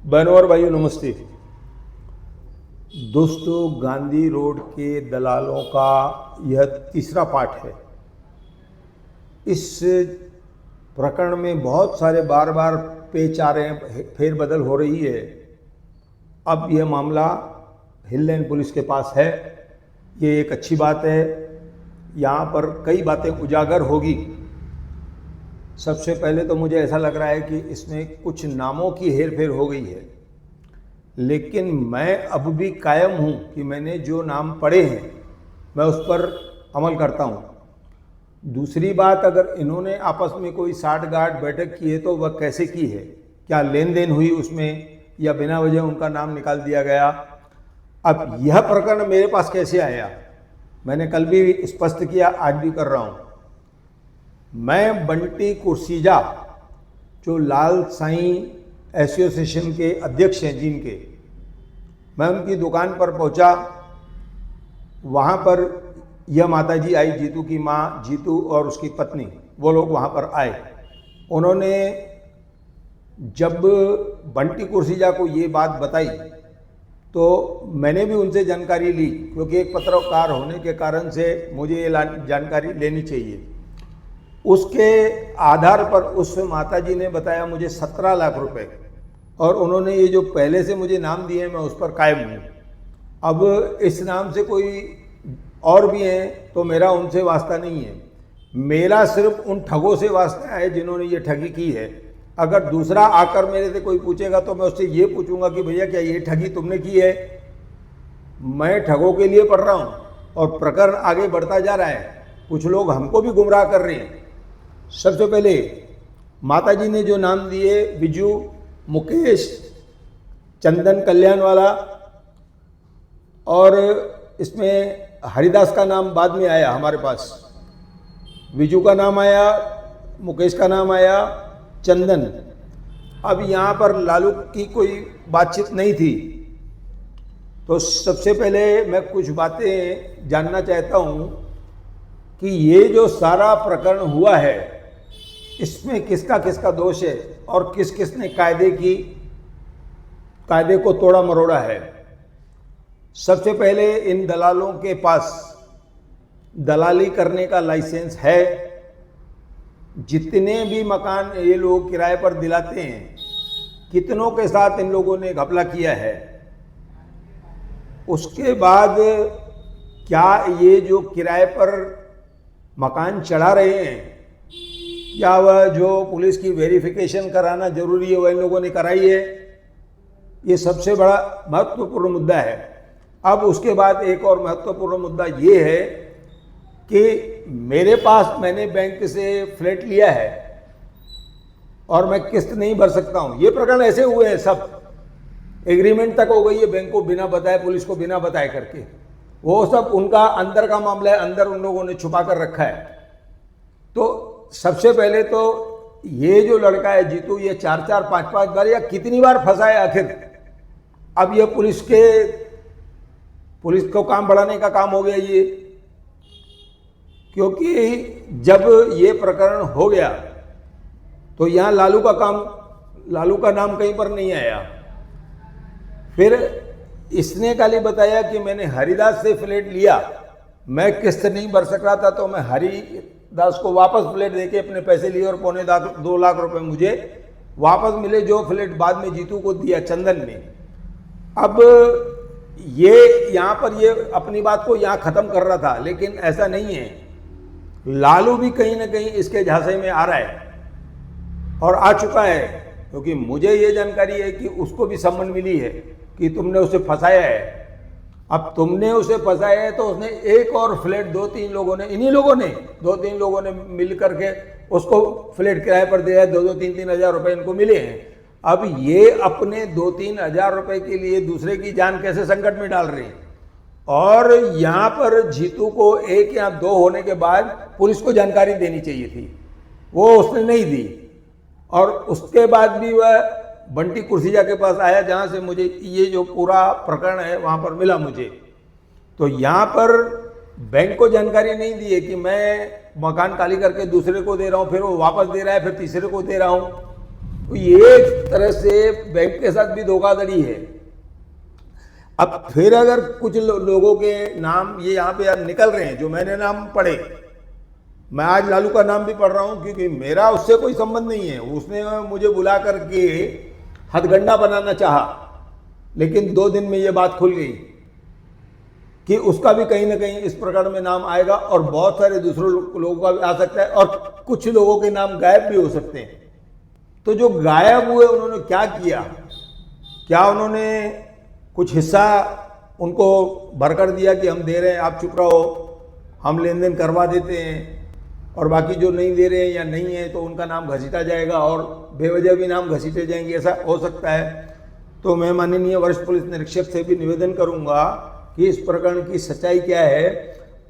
बहनों और भाइयों नमस्ते। दोस्तों, गांधी रोड के दलालों का यह तीसरा पार्ट है। इस प्रकरण में बहुत सारे बार बार पेच आ रहे हैं, फेरबदल हो रही है। अब यह मामला हिल लैंड पुलिस के पास है। ये एक अच्छी बात है। यहाँ पर कई बातें उजागर होगी। सबसे पहले तो मुझे ऐसा लग रहा है कि इसमें कुछ नामों की हेरफेर हो गई है, लेकिन मैं अब भी कायम हूँ कि मैंने जो नाम पढ़े हैं मैं उस पर अमल करता हूँ। दूसरी बात, अगर इन्होंने आपस में कोई साठगांठ बैठक की है तो वह कैसे की है, क्या लेन देन हुई उसमें, या बिना वजह उनका नाम निकाल दिया गया। अब यह प्रकरण मेरे पास कैसे आया, मैंने कल भी स्पष्ट किया, आज भी कर रहा हूँ। मैं बंटी कुर्सीजा, जो लाल साईं एसोसिएशन के अध्यक्ष हैं जिनके, मैं उनकी दुकान पर पहुंचा। वहाँ पर यह माताजी आई, जीतू की माँ, जीतू और उसकी पत्नी, वो लोग वहाँ पर आए। उन्होंने जब बंटी कुर्सीजा को ये बात बताई तो मैंने भी उनसे जानकारी ली, क्योंकि एक पत्रकार होने के कारण से मुझे ये जानकारी लेनी चाहिए। उसके आधार पर उस माताजी ने बताया मुझे 17 लाख रुपए, और उन्होंने ये जो पहले से मुझे नाम दिए मैं उस पर कायम हूँ। अब इस नाम से कोई और भी हैं तो मेरा उनसे वास्ता नहीं है, मेरा सिर्फ उन ठगों से वास्ता है जिन्होंने ये ठगी की है। अगर दूसरा आकर मेरे से कोई पूछेगा तो मैं उससे ये पूछूंगा कि भैया क्या ये ठगी तुमने की है। मैं ठगों के लिए पढ़ रहा हूँ और प्रकरण आगे बढ़ता जा रहा है। कुछ लोग हमको भी गुमराह कर रहे हैं। सबसे पहले माताजी ने जो नाम दिए, विजू, मुकेश, चंदन कल्याण वाला, और इसमें हरिदास का नाम बाद में आया हमारे पास। विजू का नाम आया, मुकेश का नाम आया, चंदन। अब यहाँ पर लालू की कोई बातचीत नहीं थी। तो सबसे पहले मैं कुछ बातें जानना चाहता हूँ कि ये जो सारा प्रकरण हुआ है इसमें किसका किसका दोष है और किस किस ने कायदे को तोड़ा मरोड़ा है। सबसे पहले इन दलालों के पास दलाली करने का लाइसेंस है। जितने भी मकान ये लोग किराए पर दिलाते हैं, कितनों के साथ इन लोगों ने घपला किया है। उसके बाद क्या ये जो किराए पर मकान चढ़ा रहे हैं, या वह जो पुलिस की वेरिफिकेशन कराना जरूरी है वह इन लोगों ने कराई है, ये सबसे बड़ा महत्वपूर्ण मुद्दा है। अब उसके बाद एक और महत्वपूर्ण मुद्दा ये है कि मेरे पास, मैंने बैंक से फ्लैट लिया है और मैं किस्त नहीं भर सकता हूँ। ये प्रकरण ऐसे हुए हैं, सब एग्रीमेंट तक हो गई है बैंक को बिना बताए, पुलिस को बिना बताए करके। वो सब उनका अंदर का मामला है, अंदर उन लोगों ने छुपा कर रखा है। तो सबसे पहले तो ये जो लड़का है जीतू, ये 4-4, 5-5 बार या कितनी बार फंसा है आखिर। अब ये पुलिस को काम बढ़ाने का काम हो गया ये, क्योंकि जब ये प्रकरण हो गया तो यहाँ लालू का नाम कहीं पर नहीं आया। फिर इसने खाली बताया कि मैंने हरिदास से फ्लैट लिया, मैं किस्त नहीं भर सक रहा था तो मैं हरिदास को वापस फ्लैट देके अपने पैसे लिए और 2.25 लाख रुपए मुझे वापस मिले, जो फ्लैट बाद में जीतू को दिया चंदन ने। अब ये यहाँ पर ये अपनी बात को यहाँ खत्म कर रहा था, लेकिन ऐसा नहीं है। लालू भी कहीं ना कहीं इसके झांसे में आ रहा है और आ चुका है, क्योंकि मुझे ये जानकारी है कि उसको भी सम्मन मिली है कि तुमने उसे फंसाया है। अब तुमने उसे फंसाया है तो उसने एक और फ्लैट 2-3 लोगों ने, इन्हीं लोगों ने, 2-3 लोगों ने मिल करके उसको फ्लैट किराए पर दिया है। 2-2, 3-3 हज़ार रुपए इनको मिले हैं। अब ये अपने 2-3 हज़ार रुपए के लिए दूसरे की जान कैसे संकट में डाल रहे हैं। और यहाँ पर जीतू को 1 या 2 होने के बाद पुलिस को जानकारी देनी चाहिए थी, वो उसने नहीं दी। और उसके बाद भी वह बंटी कुर्सीजा के पास आया, जहाँ से मुझे ये जो पूरा प्रकरण है वहाँ पर मिला मुझे। तो यहाँ पर बैंक को जानकारी नहीं दी है कि मैं मकान खाली करके दूसरे को दे रहा हूँ, फिर वो वापस दे रहा है, फिर तीसरे को दे रहा हूँ। तो ये एक तरह से बैंक के साथ भी धोखाधड़ी है। अब फिर अगर कुछ लोगों के नाम ये यहाँ पे निकल रहे हैं जो मैंने नाम पढ़े, मैं आज लालू का नाम भी पढ़ रहा हूँ क्योंकि मेरा उससे कोई संबंध नहीं है। उसने मुझे बुला करके हथगंडा बनाना चाहा, लेकिन 2 दिन में ये बात खुल गई कि उसका भी कहीं ना कहीं इस प्रकरण में नाम आएगा और बहुत सारे दूसरे लोगों का भी आ सकता है और कुछ लोगों के नाम गायब भी हो सकते हैं। तो जो गायब हुए उन्होंने क्या किया, क्या उन्होंने कुछ हिस्सा उनको भरकर दिया कि हम दे रहे हैं आप चुप रहो, हम लेन देन करवा देते हैं, और बाकी जो नहीं दे रहे हैं या नहीं है तो उनका नाम घसीटा जाएगा और बेवजह भी नाम घसीटे जाएंगे, ऐसा हो सकता है। तो मैं माननीय वरिष्ठ पुलिस निरीक्षक से भी निवेदन करूंगा कि इस प्रकरण की सच्चाई क्या है।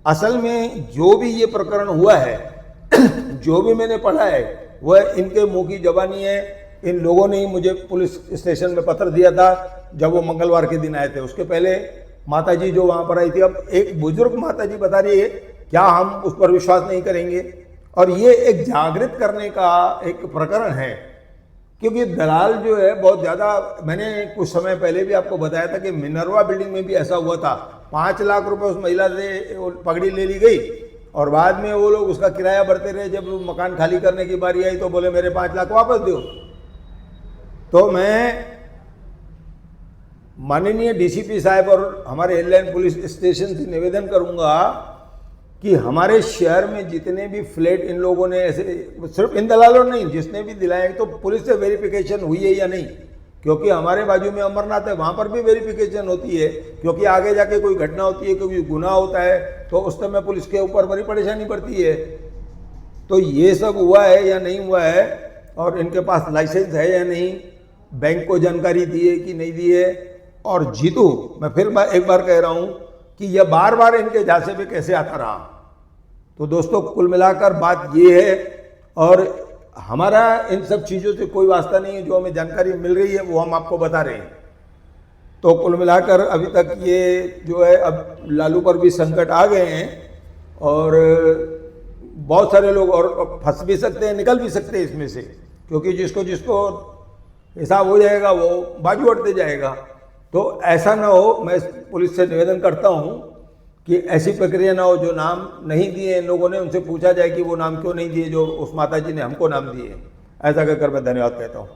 असल में जो भी ये प्रकरण हुआ है जो भी मैंने पढ़ा है वह इनके मुंह की जबानी है। इन लोगों ने ही मुझे पुलिस स्टेशन में पत्र दिया था जब वो मंगलवार के दिन आए थे। उसके पहले माताजी जो वहाँ पर आई थी, अब एक बुजुर्ग माताजी बता रही है, क्या हम उस पर विश्वास नहीं करेंगे? और ये एक जागृत करने का एक प्रकरण है, क्योंकि दलाल जो है बहुत ज़्यादा, मैंने कुछ समय पहले भी आपको बताया था कि मिनरवा बिल्डिंग में भी ऐसा हुआ था। 5 लाख रुपए उस महिला से पगड़ी ले ली गई और बाद में वो लोग उसका किराया भरते रहे। जब मकान खाली करने की बारी आई तो बोले मेरे 5 लाख वापस दो। तो मैं माननीय डीसीपी साहब और हमारे हेडलाइन पुलिस स्टेशन से निवेदन करूंगा कि हमारे शहर में जितने भी फ्लैट इन लोगों ने ऐसे, सिर्फ इन दलालों नहीं, जिसने भी दिलाए, तो पुलिस से वेरिफिकेशन हुई है या नहीं, क्योंकि हमारे बाजू में अमरनाथ है, वहाँ पर भी वेरिफिकेशन होती है, क्योंकि आगे जाके कोई घटना होती है, कोई गुनाह होता है तो उस समय पुलिस के ऊपर बड़ी परेशानी पड़ती है। तो ये सब हुआ है या नहीं हुआ है, और इनके पास लाइसेंस है या नहीं, बैंक को जानकारी दी है कि नहीं दी है। और जीतू, मैं फिर एक बार कह रहा हूँ कि यह बार बार इनके झांसे पे कैसे आता रहा। तो दोस्तों, कुल मिलाकर बात ये है, और हमारा इन सब चीज़ों से कोई वास्ता नहीं है। जो हमें जानकारी मिल रही है वो हम आपको बता रहे हैं। तो कुल मिलाकर अभी तक ये जो है, अब लालू पर भी संकट आ गए हैं और बहुत सारे लोग और फंस भी सकते हैं, निकल भी सकते हैं इसमें से, क्योंकि जिसको जिसको हिसाब हो जाएगा वो बाजू अड़ते जाएगा। तो ऐसा ना हो, मैं पुलिस से निवेदन करता हूँ कि ऐसी प्रक्रिया ना हो। जो नाम नहीं दिए इन लोगों ने, उनसे पूछा जाए कि वो नाम क्यों नहीं दिए जो उस माता जी ने हमको नाम दिए। ऐसा कहकर मैं धन्यवाद कहता हूँ।